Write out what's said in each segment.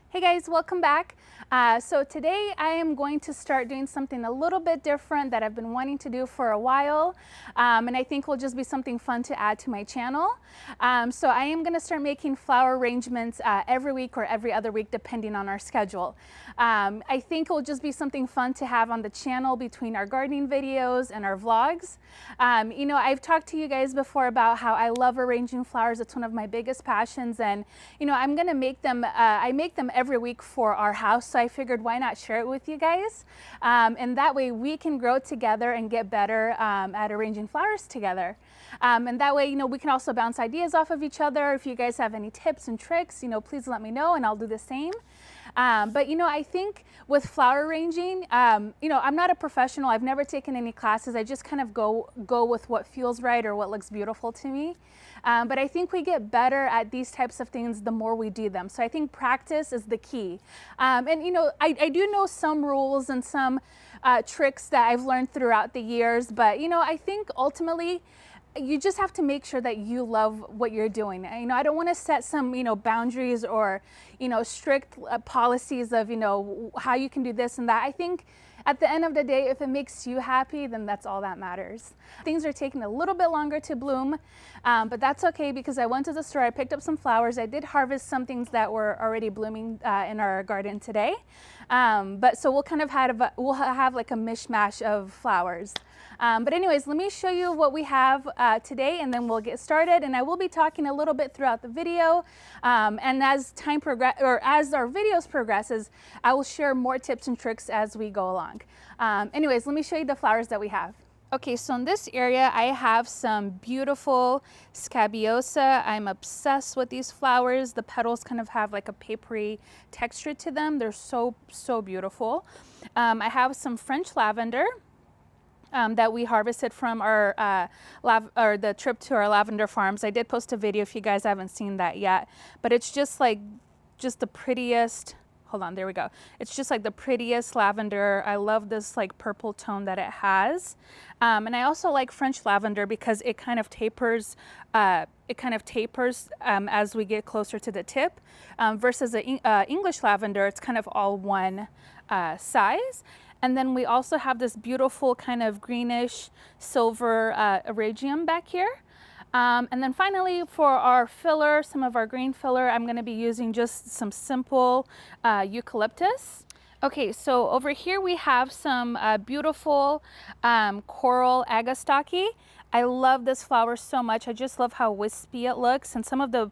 Hey guys, welcome back. So today I am going to start doing something a little bit different that I've been wanting to do for a while, and I think will just be something fun to add to my channel. So I am going to start making flower arrangements every week or every other week depending on our schedule. I think it will just be something fun to have on the channel between our gardening videos and our vlogs. I've talked to you guys before about how I love arranging flowers. It's one of my biggest passions, and I'm going to make them, I make them every week for our house, so I figured why not share it with you guys, and that way we can grow together and get better at arranging flowers together, and that way we can also bounce ideas off of each other. If you guys have any tips and tricks, please let me know and I'll do the same. But I think with flower arranging, I'm not a professional. I've never taken any classes. I just kind of go with what feels right or what looks beautiful to me. But I think we get better at these types of things the more we do them. So I think practice is the key. And I do know some rules and some tricks that I've learned throughout the years, but I think ultimately you just have to make sure that you love what you're doing. I don't want to set some, boundaries or, strict policies of, how you can do this and that. I think at the end of the day, if it makes you happy, then that's all that matters. Things are taking a little bit longer to bloom, but that's okay because I went to the store, I picked up some flowers. I did harvest some things that were already blooming in our garden today. But so we'll kind of have like a mishmash of flowers. But anyways, let me show you what we have today and then we'll get started. And I will be talking a little bit throughout the video. And as time as our videos progresses, I will share more tips and tricks as we go along. Anyways, let me show you the flowers that we have. Okay, so in this area, I have some beautiful Scabiosa. I'm obsessed with these flowers. The petals kind of have like a papery texture to them. They're so beautiful. I have some French lavender. That we harvested from our the trip to our lavender farms. I did post a video if you guys haven't seen that yet, but it's just the prettiest. Hold on, there we go. It's just like the prettiest lavender. I love this like purple tone that it has, and I also like French lavender because it kind of tapers. As we get closer to the tip, versus the English lavender. It's kind of all one size. And then we also have this beautiful kind of greenish silver Eryngium back here. And then finally for our filler, some of our green filler, I'm going to be using just some simple Eucalyptus. Okay, so over here we have some beautiful coral Agastache. I love this flower so much. I just love how wispy it looks, and some of the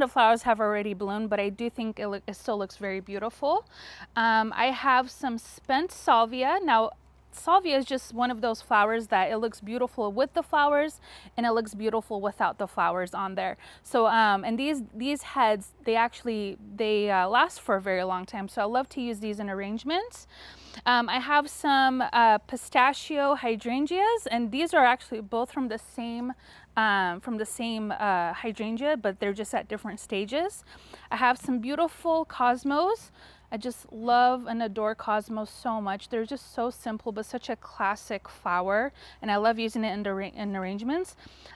flowers have already bloomed, but I do think it still looks very beautiful. I have some spent Salvia. Now, Salvia is just one of those flowers that it looks beautiful with the flowers and it looks beautiful without the flowers on there. So and these heads, they last for a very long time, so I love to use these in arrangements. I have some Pistachio Hydrangeas, and these are actually both from the same hydrangea, but they're just at different stages. I have some beautiful Cosmos. I just love and adore Cosmos so much. They're just so simple, but such a classic flower, and I love using it in arrangements.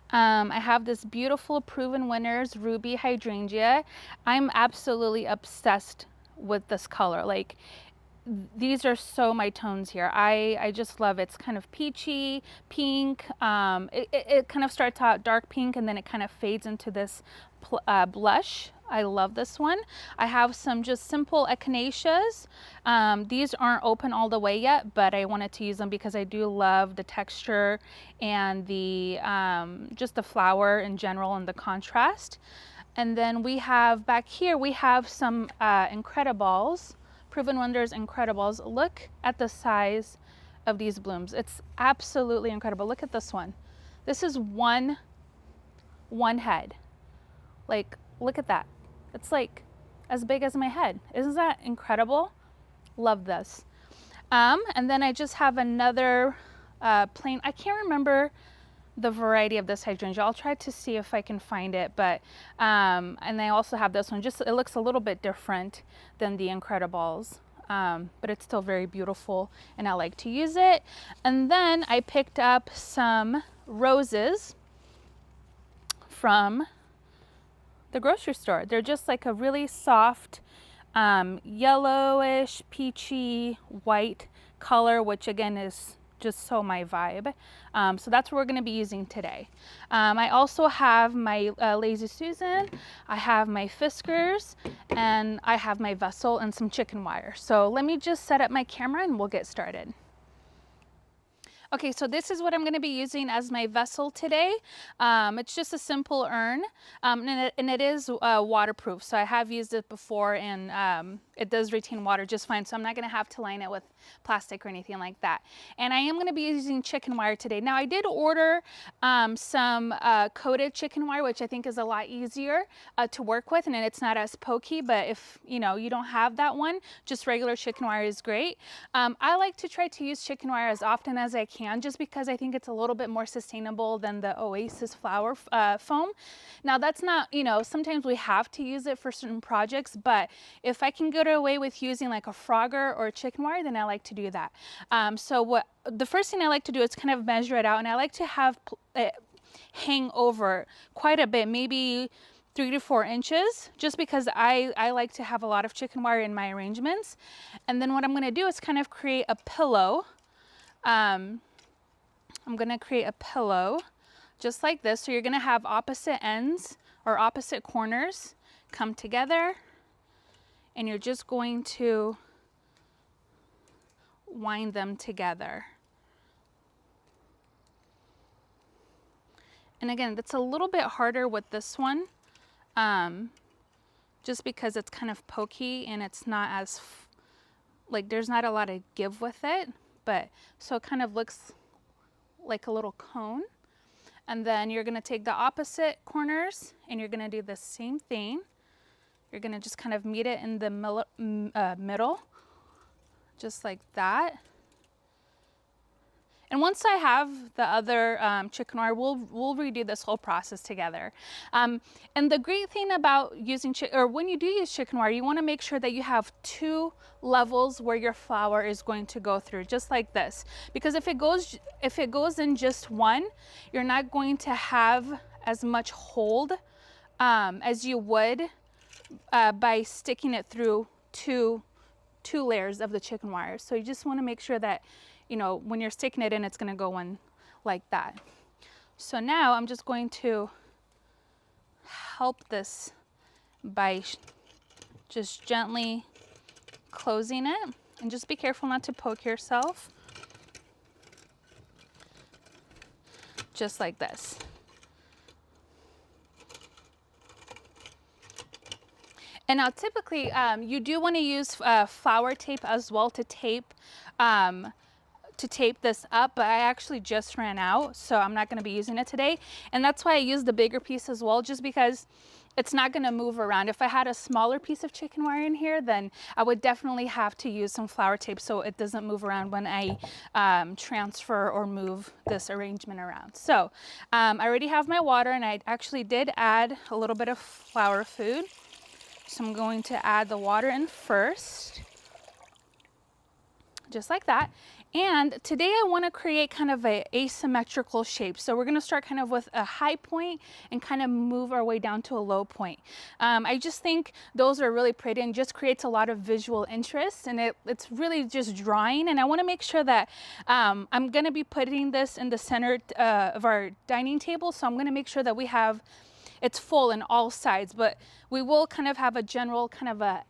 I have this beautiful Proven Winners Ruby Hydrangea. I'm absolutely obsessed with this color. Like, these are so my tones here. I just love it. It's kind of peachy, pink. It kind of starts out dark pink and then it kind of fades into this blush. I love this one. I have some just simple Echinaceas. These aren't open all the way yet, but I wanted to use them because I do love the texture and the just the flower in general and the contrast. And then we have back here, we have some Incrediballs. Proven Wonders Incrediballs. Look at the size of these blooms. It's absolutely incredible. Look at this one. This is one head. Like, look at that. It's like as big as my head. Isn't that incredible? Love this. And then I just have another plain, I can't remember the variety of this hydrangea. I'll try to see if I can find it, but and I also have this one. Just, it looks a little bit different than the Incrediballs, but it's still very beautiful and I like to use it. And then I picked up some roses from the grocery store. They're just like a really soft yellowish, peachy, white color, which again is just so my vibe. So that's what we're going to be using today. I also have my Lazy Susan, I have my Fiskars, and I have my vessel and some chicken wire. So let me just set up my camera and we'll get started. Okay, so this is what I'm going to be using as my vessel today. It's just a simple urn, and it is waterproof. So I have used it before, and it does retain water just fine. So I'm not going to have to line it with plastic or anything like that. And I am going to be using chicken wire today. Now I did order some coated chicken wire, which I think is a lot easier to work with, and it's not as pokey. But if you don't have that one, just regular chicken wire is great. I like to try to use chicken wire as often as I can, just because I think it's a little bit more sustainable than the Oasis flower foam. Now that's not, sometimes we have to use it for certain projects, but if I can get away with using like a Frogger or a chicken wire, then I like to do that. So the first thing I like to do is kind of measure it out, and I like to have it hang over quite a bit, maybe 3 to 4 inches, just because I like to have a lot of chicken wire in my arrangements. And then what I'm going to do is kind of create a pillow. I'm going to create a pillow just like this. So you're going to have opposite ends or opposite corners come together, and you're just going to wind them together. And again, that's a little bit harder with this one, just because it's kind of pokey and it's not as, there's not a lot of give with it, but so it kind of looks like a little cone. And then you're going to take the opposite corners and you're going to do the same thing. You're going to just kind of meet it in the middle, just like that. And once I have the other chicken wire, we'll redo this whole process together. And the great thing about using when you do use chicken wire, you want to make sure that you have 2 levels where your flower is going to go through, just like this. Because if it goes in just one, you're not going to have as much hold as you would by sticking it through two layers of the chicken wire. So you just want to make sure that when you're sticking it in, it's going to go in like that. So now I'm just going to help this by just gently closing it, and just be careful not to poke yourself. Just like this. And now typically you do want to use flower tape as well to tape this up, but I actually just ran out, so I'm not going to be using it today. And that's why I used the bigger piece as well, just because it's not going to move around. If I had a smaller piece of chicken wire in here, then I would definitely have to use some flower tape so it doesn't move around when I transfer or move this arrangement around. So I already have my water, and I actually did add a little bit of flower food. So I'm going to add the water in first, just like that. And today I want to create kind of an asymmetrical shape. So we're going to start kind of with a high point and kind of move our way down to a low point. I just think those are really pretty and just creates a lot of visual interest, and it's really just drawing. And I want to make sure that I'm going to be putting this in the center of our dining table. So I'm going to make sure that it's full in all sides, but we will kind of have a general kind of a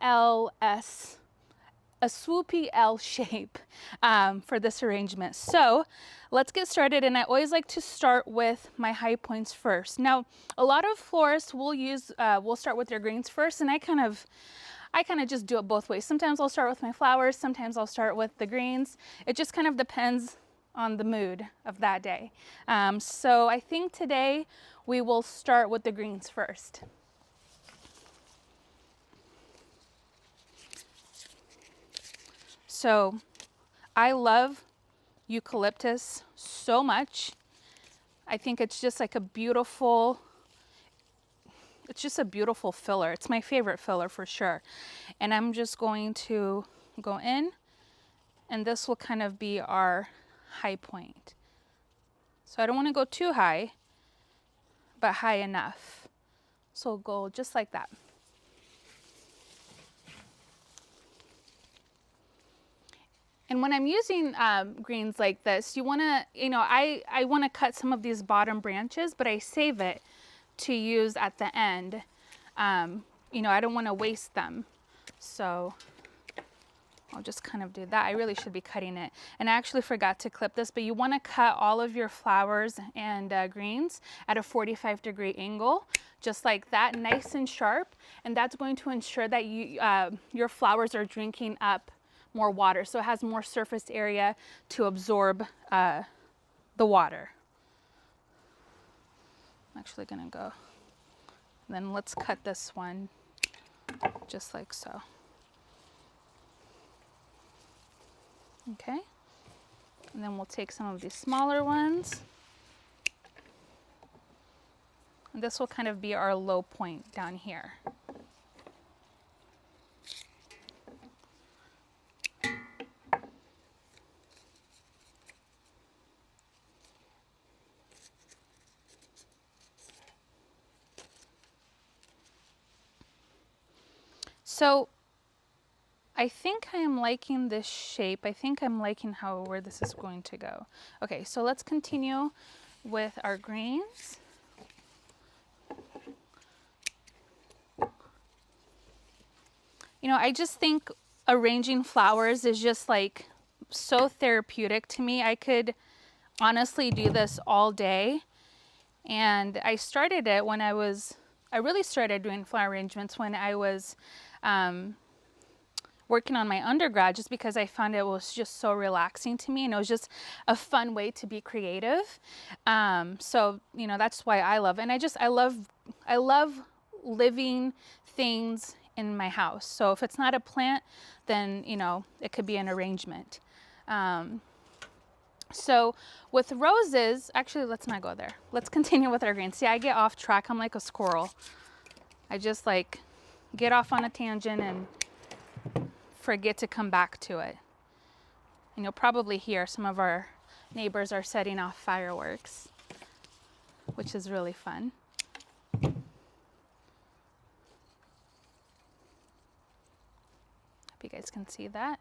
swoopy L shape for this arrangement. So let's get started, and I always like to start with my high points first. Now, a lot of florists will start with their greens first, and I kind of just do it both ways. Sometimes I'll start with my flowers, sometimes I'll start with the greens. It just kind of depends on the mood of that day. So I think today we will start with the greens first. So I love Eucalyptus so much. I think it's just like it's just a beautiful filler. It's my favorite filler for sure. And I'm just going to go in, and this will kind of be our high point. So I don't want to go too high, but high enough. So we'll go just like that. And when I'm using greens like this, you want to, you know, I want to cut some of these bottom branches, but I save it to use at the end. You know, I don't want to waste them. So I'll just kind of do that. I really should be cutting it. And I actually forgot to clip this, but you want to cut all of your flowers and greens at a 45-degree angle, just like that, nice and sharp. And that's going to ensure that your flowers are drinking up more water, so it has more surface area to absorb the water. I'm actually gonna go, then let's cut this one just like so. Okay, and then we'll take some of these smaller ones, and this will kind of be our low point down here. So I think I am liking this shape. I think I'm liking where this is going to go. Okay, so let's continue with our greens. You know, I just think arranging flowers is just like so therapeutic to me. I could honestly do this all day. And I started it when I really started doing flower arrangements when I was working on my undergrad, just because I found it was just so relaxing to me, and it was just a fun way to be creative. So, you know, that's why I love it. And I love living things in my house. So if it's not a plant, then, you know, it could be an arrangement. So with roses, actually, let's not go there. Let's continue with our greens. See, I get off track. I'm like a squirrel. I just like get off on a tangent and forget to come back to it. And you'll probably hear some of our neighbors are setting off fireworks, which is really fun. Hope you guys can see that.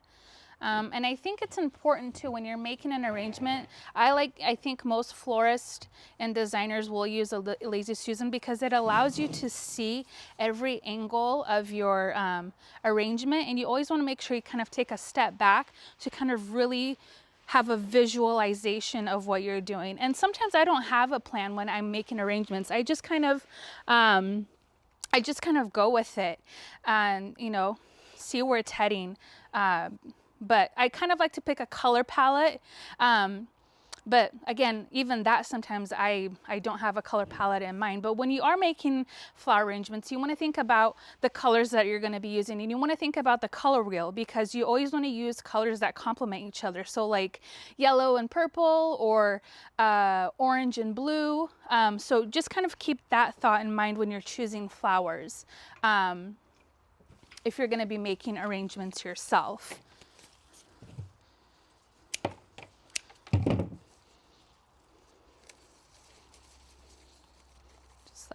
And I think it's important too when you're making an arrangement. I think most florists and designers will use a lazy Susan because it allows you to see every angle of your arrangement, and you always want to make sure you kind of take a step back to kind of really have a visualization of what you're doing. And sometimes I don't have a plan when I'm making arrangements. I just kind of go with it and, you know, see where it's heading. But I kind of like to pick a color palette. But again, even that sometimes I don't have a color palette in mind. But when you are making flower arrangements, you want to think about the colors that you're going to be using, and you want to think about the color wheel, because you always want to use colors that complement each other. So like yellow and purple, or orange and blue. So just kind of keep that thought in mind when you're choosing flowers, if you're going to be making arrangements yourself.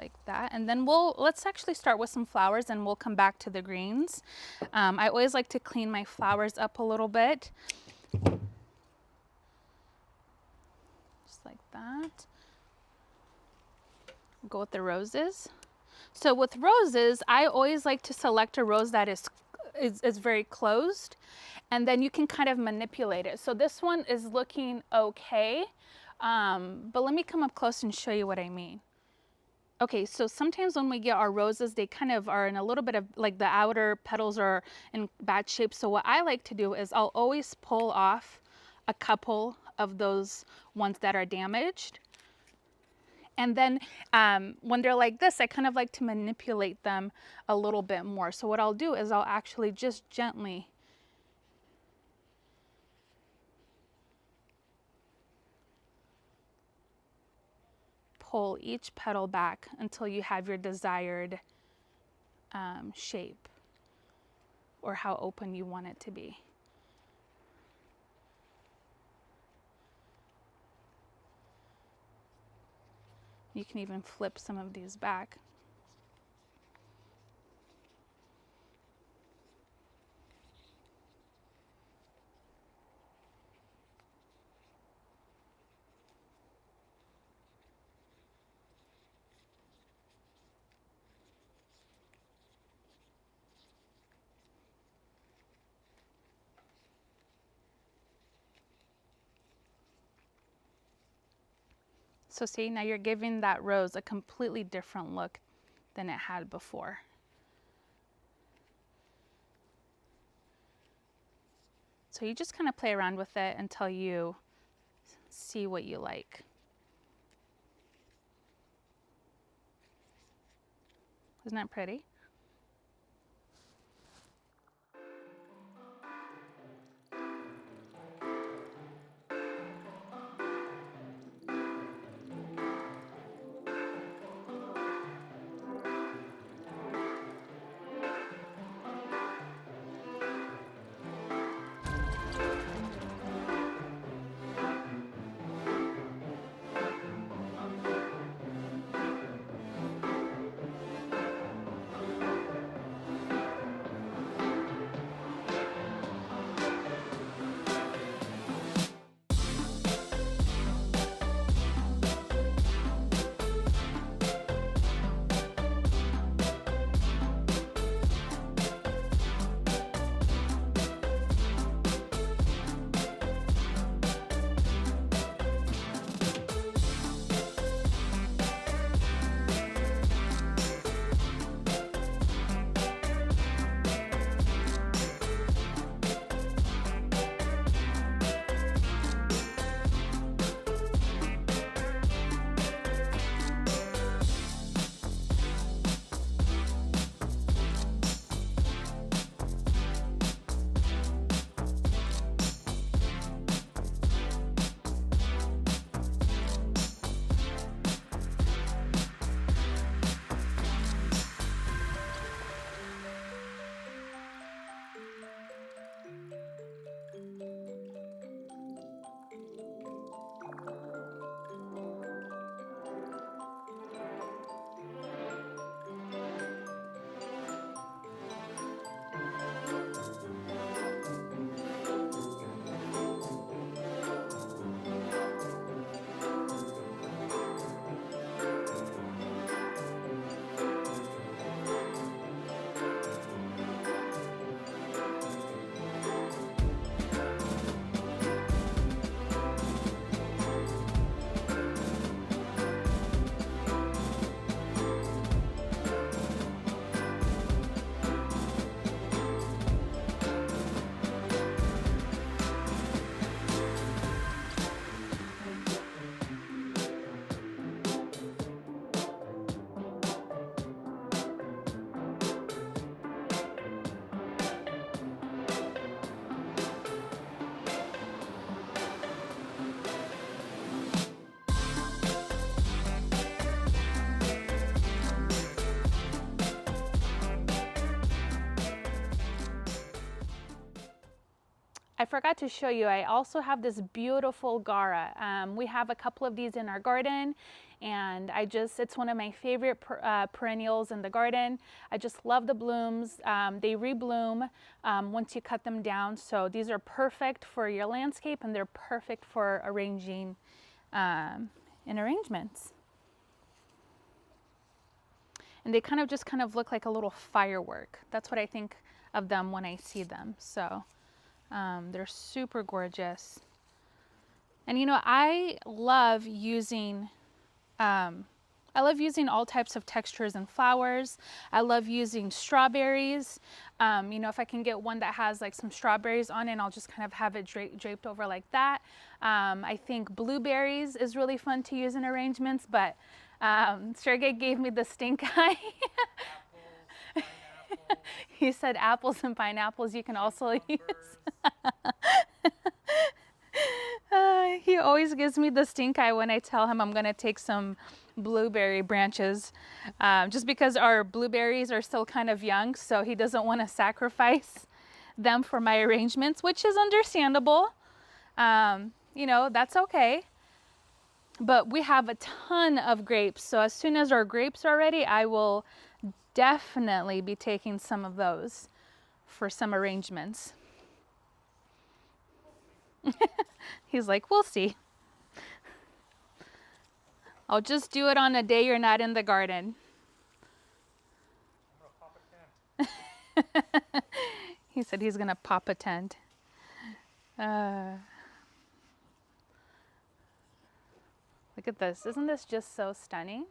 Like that. And then let's actually start with some flowers, and we'll come back to the greens. I always like to clean my flowers up a little bit. Just like that. We'll go with the roses. So with roses, I always like to select a rose that is very closed, and then you can kind of manipulate it. So this one is looking okay, but let me come up close and show you what I mean. Okay, so sometimes when we get our roses, they kind of are in a little bit of, like, the outer petals are in bad shape. So what I like to do is I'll always pull off a couple of those ones that are damaged. And then when they're like this, I kind of like to manipulate them a little bit more. So what I'll do is I'll actually just gently pull each petal back until you have your desired shape, or how open you want it to be. You can even flip some of these back. So see, now you're giving that rose a completely different look than it had before. So you just kind of play around with it until you see what you like. Isn't that pretty? I forgot to show you, I also have this beautiful Gaura. We have a couple of these in our garden, and it's one of my favorite perennials in the garden. I just love the blooms. They rebloom once you cut them down. So these are perfect for your landscape, and they're perfect for arranging in arrangements. And they kind of look like a little firework. That's what I think of them when I see them. So they're super gorgeous. And you know, I love using all types of textures and flowers. I love using strawberries. You know, if I can get one that has like some strawberries on it, I'll just kind of have it draped over like that. I think blueberries is really fun to use in arrangements, but Strega gave me the stink eye. He said apples and pineapples you can also use. He always gives me the stink eye when I tell him I'm going to take some blueberry branches, just because our blueberries are still kind of young, so he doesn't want to sacrifice them for my arrangements, which is understandable. You know, that's okay. But we have a ton of grapes, so as soon as our grapes are ready, I will definitely be taking some of those for some arrangements. He's like, we'll see. I'll just do it on a day you're not in the garden. I'm gonna pop a tent. He said he's gonna pop a tent. Look at this. Isn't this just so stunning?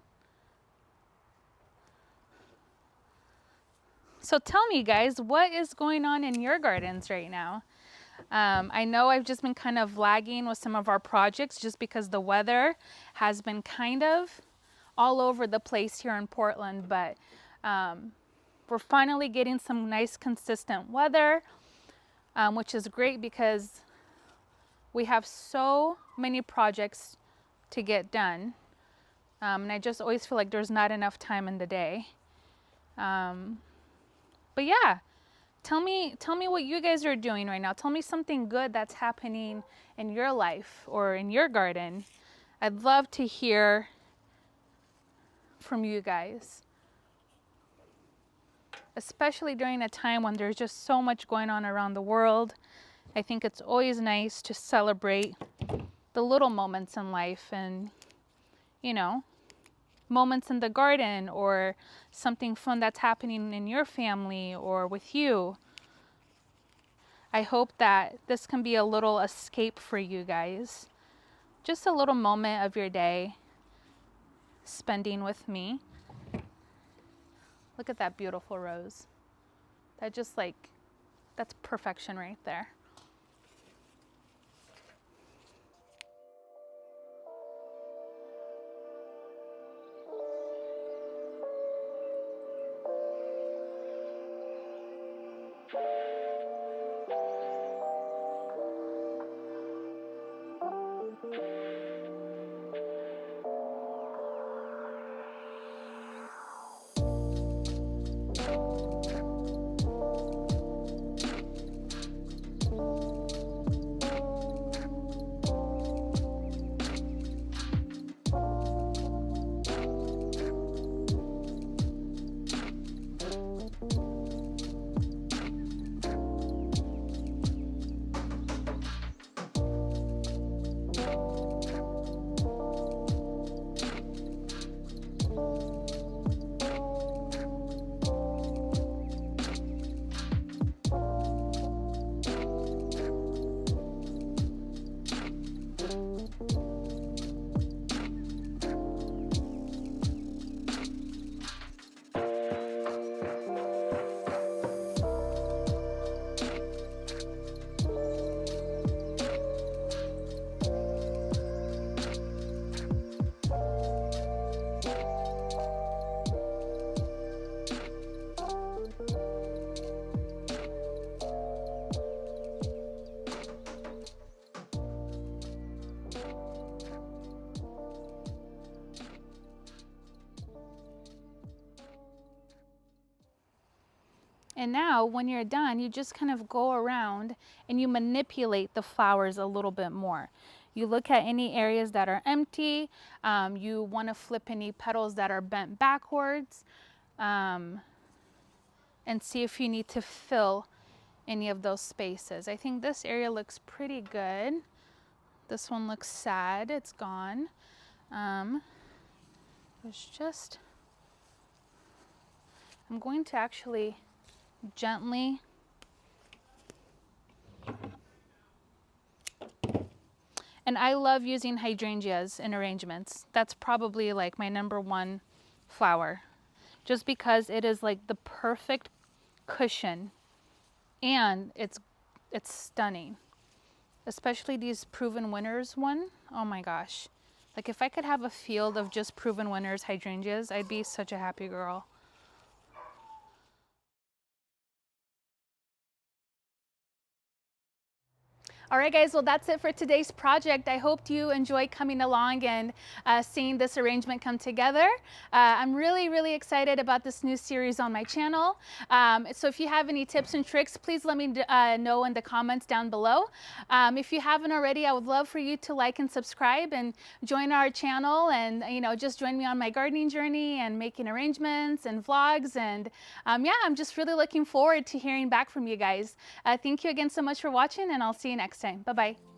So tell me, guys, what is going on in your gardens right now? I know I've just been kind of lagging with some of our projects just because the weather has been kind of all over the place here in Portland, but we're finally getting some nice consistent weather, which is great because we have so many projects to get done. And I just always feel like there's not enough time in the day. But yeah, tell me what you guys are doing right now. Tell me something good that's happening in your life or in your garden. I'd love to hear from you guys, especially during a time when there's just so much going on around the world. I think it's always nice to celebrate the little moments in life and, you know, moments in the garden or something fun that's happening in your family or with you. I hope that this can be a little escape for you guys. Just a little moment of your day spending with me. Look at that beautiful rose. That just that's perfection right there. And now when you're done, you just kind of go around and you manipulate the flowers a little bit more. You look at any areas that are empty. You want to flip any petals that are bent backwards and see if you need to fill any of those spaces. I think this area looks pretty good. This one looks sad, it's gone. There's just, I'm going to actually gently and I love using hydrangeas in arrangements. That's probably like my #1 flower, just because it is like the perfect cushion and it's stunning. Especially these proven winners one. Oh my gosh. Like if I could have a field of just proven winners hydrangeas, I'd be such a happy girl. All right, guys, well, that's it for today's project. I hope you enjoy coming along and seeing this arrangement come together. I'm really, really excited about this new series on my channel. So if you have any tips and tricks, please let me know in the comments down below. If you haven't already, I would love for you to like and subscribe and join our channel and, you know, just join me on my gardening journey and making arrangements and vlogs. And yeah, I'm just really looking forward to hearing back from you guys. Thank you again so much for watching, and I'll see you next time. Bye-bye.